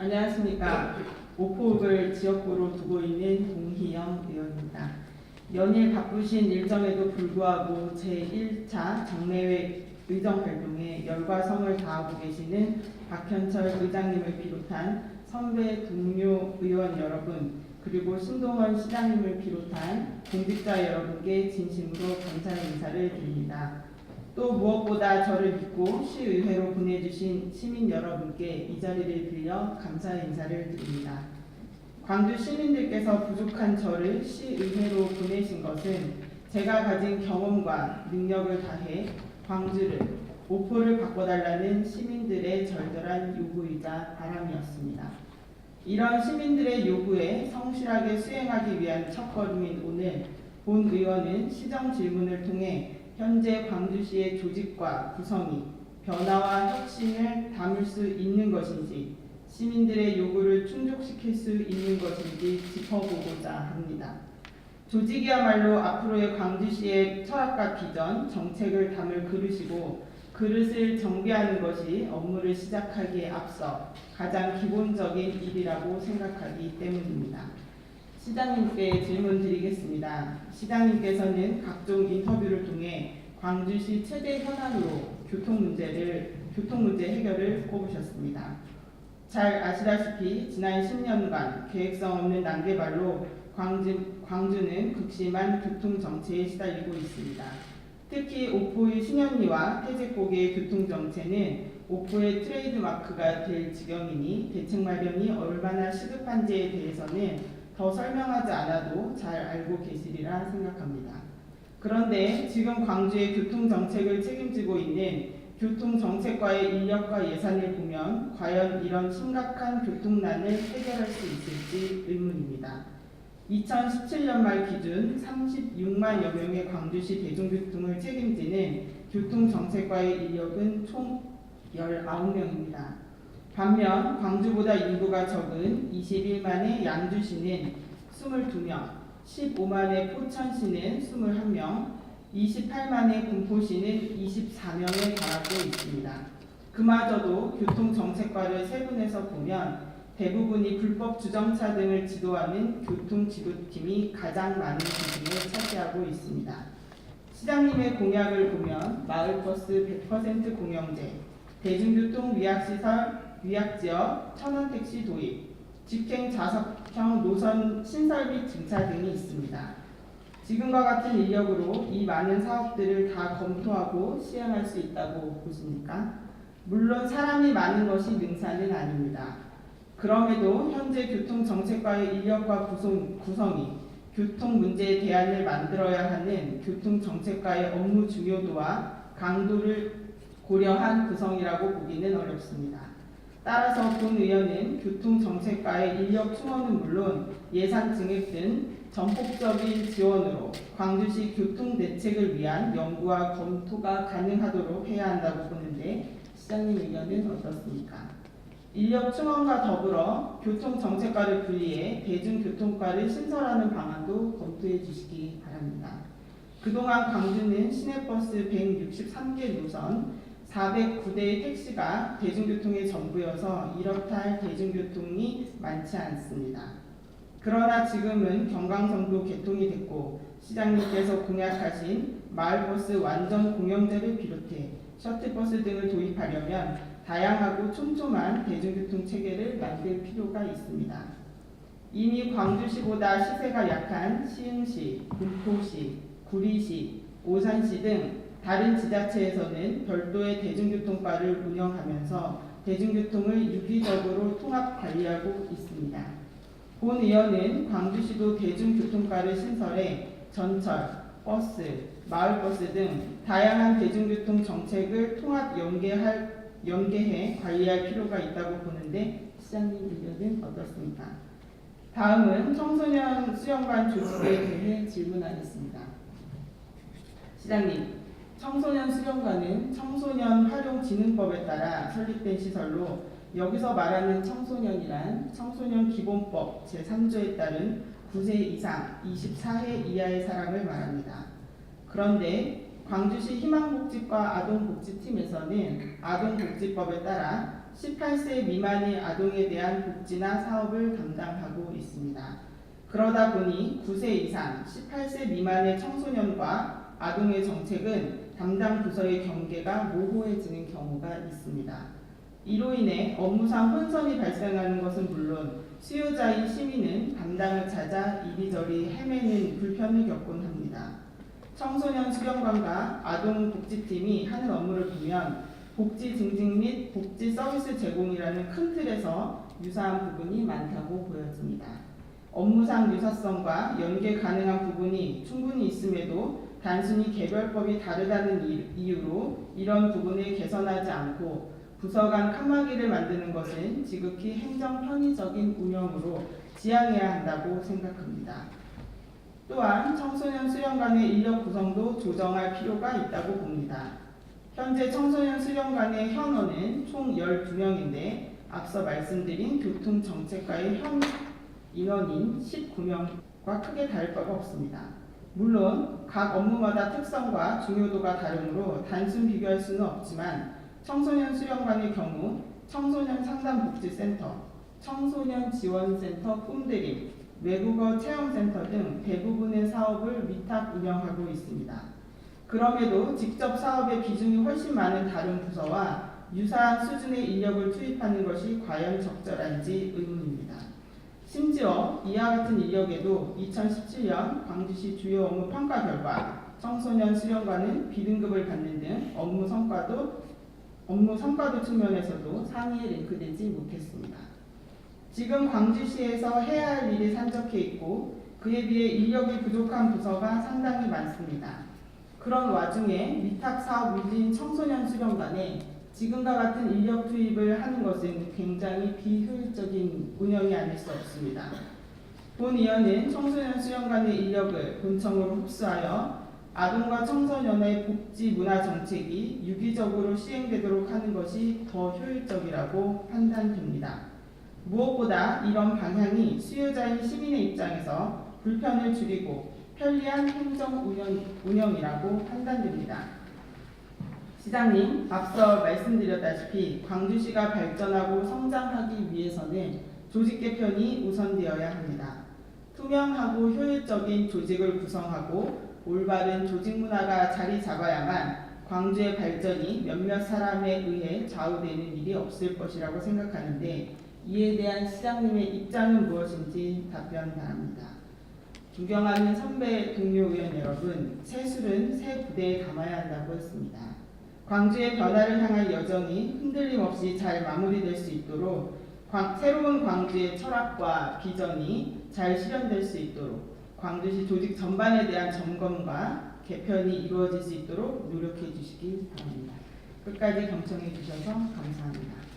안녕하십니까. 오포읍을 지역구로 두고 있는 공희영 의원입니다. 연일 바쁘신 일정에도 불구하고 제1차 정례회 의정 활동에 열과 성을 다하고 계시는 박현철 의장님을 비롯한 선배 동료 의원 여러분, 그리고 신동원 시장님을 비롯한 공직자 여러분께 진심으로 감사 인사를 드립니다. 또 무엇보다 저를 믿고 시의회로 보내주신 시민 여러분께 이 자리를 빌려 감사 인사를 드립니다. 광주 시민들께서 부족한 저를 시의회로 보내신 것은 제가 가진 경험과 능력을 다해 광주를, 오포를 바꿔달라는 시민들의 절절한 요구이자 바람이었습니다. 이런 시민들의 요구에 성실하게 수행하기 위한 첫걸음인 오늘 본 의원은 시정 질문을 통해 현재 광주시의 조직과 구성이 변화와 혁신을 담을 수 있는 것인지, 시민들의 요구를 충족시킬 수 있는 것인지 짚어보고자 합니다. 조직이야말로 앞으로의 광주시의 철학과 비전, 정책을 담을 그릇이고, 그릇을 정비하는 것이 업무를 시작하기에 앞서 가장 기본적인 일이라고 생각하기 때문입니다. 시장님께 질문 드리겠습니다. 시장님께서는 각종 인터뷰를 통해 광주시 최대 현안으로 교통문제 해결을 꼽으셨습니다. 잘 아시다시피 지난 10년간 계획성 없는 난개발로 광주는 극심한 교통정체에 시달리고 있습니다. 특히 오포의 신현리와 태제고개의 교통정체는 오포의 트레이드마크가 될 지경이니 대책 마련이 얼마나 시급한지에 대해서는 더 설명하지 않아도 잘 알고 계시리라 생각합니다. 그런데 지금 광주의 교통정책을 책임지고 있는 교통정책과의 인력과 예산을 보면 과연 이런 심각한 교통난을 해결할 수 있을지 의문입니다. 2017년 말 기준 36만여 명의 광주시 대중교통을 책임지는 교통정책과의 인력은 총 19명입니다. 반면 광주보다 인구가 적은 21만의 양주시는 22명, 15만의 포천시는 21명, 28만의 군포시는 24명에 달하고 있습니다. 그마저도 교통정책과를 세분해서 보면 대부분이 불법 주정차 등을 지도하는 교통지도팀이 가장 많은 비중을 차지하고 있습니다. 시장님의 공약을 보면 마을버스 100% 공영제, 대중교통 위약지역 천원택시 도입, 직행 좌석형 노선 신설 및 증차 등이 있습니다. 지금과 같은 인력으로 이 많은 사업들을 다 검토하고 시행할 수 있다고 보십니까? 물론 사람이 많은 것이 능사는 아닙니다. 그럼에도 현재 교통정책과의 인력과 구성이 교통 문제의 대안을 만들어야 하는 교통정책과의 업무 중요도와 강도를 고려한 구성이라고 보기는 어렵습니다. 따라서 본 의원은 교통정책과의 인력 충원은 물론 예산 증액 등 전폭적인 지원으로 광주시 교통대책을 위한 연구와 검토가 가능하도록 해야 한다고 보는데 시장님 의견은 어떻습니까? 인력 충원과 더불어 교통정책과를 분리해 대중교통과를 신설하는 방안도 검토해 주시기 바랍니다. 그동안 광주는 시내버스 163개 노선, 409대의 택시가 대중교통의 전부여서 이렇다 할 대중교통이 많지 않습니다. 그러나 지금은 경강선도 개통이 됐고 시장님께서 공약하신 마을버스 완전 공영제를 비롯해 셔틀버스 등을 도입하려면 다양하고 촘촘한 대중교통 체계를 만들 필요가 있습니다. 이미 광주시보다 시세가 약한 시흥시, 군포시, 구리시, 오산시 등 다른 지자체에서는 별도의 대중교통과를 운영하면서 대중교통을 유기적으로 통합 관리하고 있습니다. 본 의원은 광주시도 대중교통과를 신설해 전철, 버스, 마을버스 등 다양한 대중교통 정책을 통합 연계해 관리할 필요가 있다고 보는데 시장님 의견은 어떻습니까? 다음은 청소년 수련관 조직에 대해 질문하겠습니다. 시장님, 청소년 수련관은 청소년 활용진흥법에 따라 설립된 시설로 여기서 말하는 청소년이란 청소년 기본법 제3조에 따른 9세 이상 24세 이하의 사람을 말합니다. 그런데 광주시 희망복지과 아동복지팀에서는 아동복지법에 따라 18세 미만의 아동에 대한 복지나 사업을 담당하고 있습니다. 그러다 보니 9세 이상 18세 미만의 청소년과 아동의 정책은 담당 부서의 경계가 모호해지는 경우가 있습니다. 이로 인해 업무상 혼선이 발생하는 것은 물론 수요자인 시민은 담당을 찾아 이리저리 헤매는 불편을 겪곤 합니다. 청소년 수련관과 아동복지팀이 하는 업무를 보면 복지 증진 및 복지 서비스 제공이라는 큰 틀에서 유사한 부분이 많다고 보여집니다. 업무상 유사성과 연계 가능한 부분이 충분히 있음에도 단순히 개별법이 다르다는 이유로 이런 부분을 개선하지 않고 부서 간 칸막이를 만드는 것은 지극히 행정 편의적인 운영으로 지양해야 한다고 생각합니다. 또한 청소년 수련관의 인력 구성도 조정할 필요가 있다고 봅니다. 현재 청소년 수련관의 현원은 총 12명인데 앞서 말씀드린 교통정책과의 현 인원인 19명과 크게 다를 바가 없습니다. 물론 각 업무마다 특성과 중요도가 다르므로 단순 비교할 수는 없지만 청소년 수련관의 경우 청소년 상담복지센터, 청소년 지원센터 꿈드림, 외국어 체험센터 등 대부분의 사업을 위탁 운영하고 있습니다. 그럼에도 직접 사업의 비중이 훨씬 많은 다른 부서와 유사한 수준의 인력을 투입하는 것이 과연 적절한지 의문입니다. 심지어 이와 같은 인력에도 2017년 광주시 주요 업무 평가 결과 청소년 수련관은 B등급을 받는 등 업무 성과도 측면에서도 상위에 랭크되지 못했습니다. 지금 광주시에서 해야 할 일이 산적해 있고 그에 비해 인력이 부족한 부서가 상당히 많습니다. 그런 와중에 위탁 사업 위주인 청소년 수련관에 지금과 같은 인력 투입을 하는 것은 굉장히 비효율적인 운영이 아닐 수 없습니다. 본 의원은 청소년 수련관의 인력을 본청으로 흡수하여 아동과 청소년의 복지 문화 정책이 유기적으로 시행되도록 하는 것이 더 효율적이라고 판단됩니다. 무엇보다 이런 방향이 수요자인 시민의 입장에서 불편을 줄이고 편리한 행정 운영이라고 판단됩니다. 시장님, 앞서 말씀드렸다시피 광주시가 발전하고 성장하기 위해서는 조직 개편이 우선되어야 합니다. 투명하고 효율적인 조직을 구성하고 올바른 조직 문화가 자리 잡아야만 광주의 발전이 몇몇 사람에 의해 좌우되는 일이 없을 것이라고 생각하는데 이에 대한 시장님의 입장은 무엇인지 답변 바랍니다. 존경하는 선배 동료 의원 여러분, 새 술은 새 부대에 담아야 한다고 했습니다. 광주의 변화를 향한 여정이 흔들림 없이 잘 마무리될 수 있도록 새로운 광주의 철학과 비전이 잘 실현될 수 있도록 광주시 조직 전반에 대한 점검과 개편이 이루어질 수 있도록 노력해 주시기 바랍니다. 끝까지 경청해 주셔서 감사합니다.